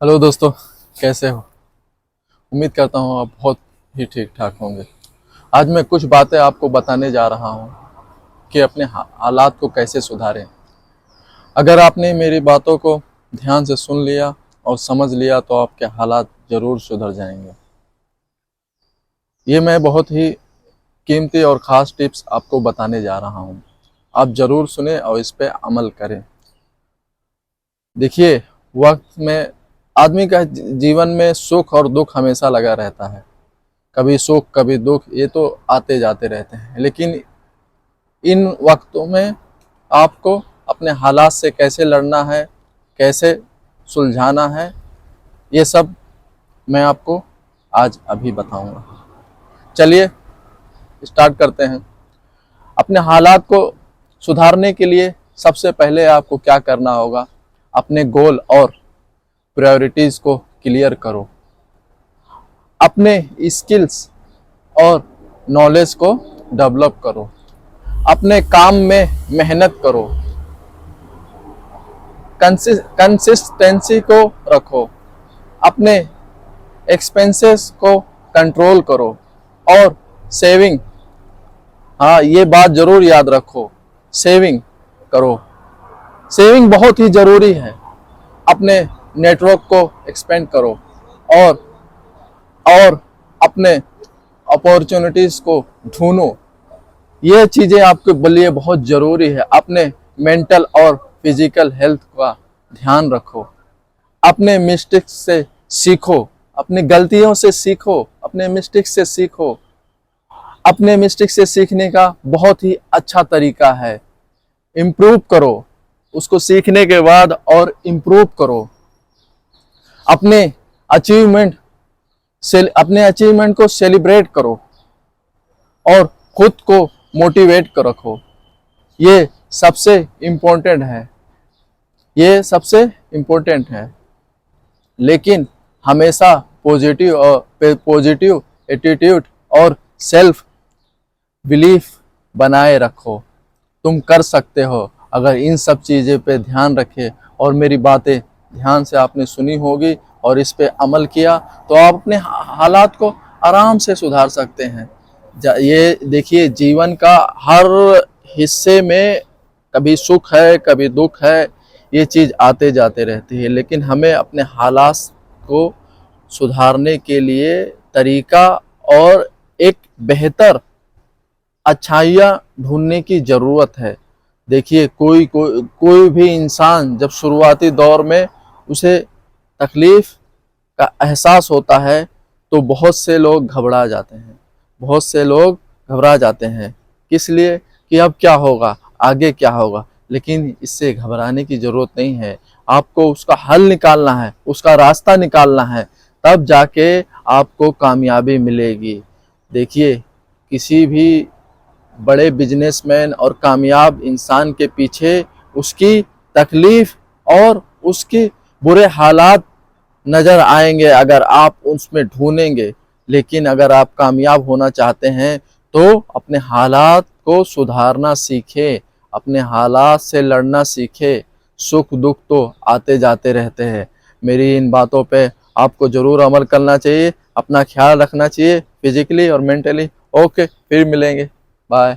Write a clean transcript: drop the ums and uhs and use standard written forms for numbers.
Hello दोस्तों, कैसे हो? उम्मीद करता हूँ आप बहुत ही ठीक ठाक होंगे। आज मैं कुछ बातें आपको बताने जा रहा हूँ कि अपने हालात को कैसे सुधारें। अगर आपने मेरी बातों को ध्यान से सुन लिया और समझ लिया तो आपके हालात ज़रूर सुधर जाएंगे। ये मैं बहुत ही कीमती और ख़ास टिप्स आपको बताने जा रहा हूँ। आप ज़रूर सुने और इस पर अमल करें। देखिए, वक्त में आदमी का जीवन में सुख और दुख हमेशा लगा रहता है। कभी सुख कभी दुख, ये तो आते जाते रहते हैं। लेकिन इन वक्तों में आपको अपने हालात से कैसे लड़ना है, कैसे सुलझाना है, ये सब मैं आपको आज अभी बताऊंगा। चलिए स्टार्ट करते हैं। अपने हालात को सुधारने के लिए सबसे पहले आपको क्या करना होगा, अपने गोल और प्रायोरिटीज़ को क्लियर करो। अपने स्किल्स और नॉलेज को डेवलप करो। अपने काम में मेहनत करो। कंसिस्टेंसी को रखो। अपने एक्सपेंसेस को कंट्रोल करो और सेविंग, हाँ ये बात ज़रूर याद रखो, सेविंग करो। सेविंग बहुत ही ज़रूरी है। अपने नेटवर्क को एक्सपेंड करो और अपने अपॉर्चुनिटीज़ को ढूंढो। ये चीज़ें आपके लिए बहुत ज़रूरी है। अपने मेंटल और फिजिकल हेल्थ का ध्यान रखो। अपने मिस्टेक्स से सीखो, अपनी गलतियों से सीखो, अपने मिस्टेक्स से सीखो। अपने मिस्टेक से सीखने का बहुत ही अच्छा तरीका है। इम्प्रूव करो, उसको सीखने के बाद और इम्प्रूव करो। अपने अचीवमेंट को सेलिब्रेट करो और खुद को मोटिवेट कर रखो। ये सबसे इम्पोर्टेंट है, ये सबसे इम्पोर्टेंट है। लेकिन हमेशा पॉजिटिव एटीट्यूड और सेल्फ बिलीफ बनाए रखो। तुम कर सकते हो। अगर इन सब चीज़ों पे ध्यान रखे और मेरी बातें ध्यान से आपने सुनी होगी और इस पे अमल किया तो आप अपने हालात को आराम से सुधार सकते हैं। ये देखिए, जीवन का हर हिस्से में कभी सुख है कभी दुख है, ये चीज़ आते जाते रहती है। लेकिन हमें अपने हालात को सुधारने के लिए तरीका और एक बेहतर अच्छाइयाँ ढूंढने की ज़रूरत है। देखिए, कोई भी इंसान जब शुरुआती दौर में उसे तकलीफ़ का एहसास होता है तो बहुत से लोग घबरा जाते हैं। बहुत से लोग घबरा जाते हैं किस लिए कि अब क्या होगा, आगे क्या होगा। लेकिन इससे घबराने की ज़रूरत नहीं है। आपको उसका हल निकालना है, उसका रास्ता निकालना है, तब जाके आपको कामयाबी मिलेगी। देखिए, किसी भी बड़े बिजनेसमैन और कामयाब इंसान के पीछे उसकी तकलीफ़ और उसके बुरे हालात नज़र आएंगे अगर आप उसमें ढूंढेंगे। लेकिन अगर आप कामयाब होना चाहते हैं तो अपने हालात को सुधारना सीखें, अपने हालात से लड़ना सीखें। सुख दुख तो आते जाते रहते हैं। मेरी इन बातों पे आपको ज़रूर अमल करना चाहिए। अपना ख्याल रखना चाहिए फिजिकली और मेंटली। ओके, फिर मिलेंगे। बाय।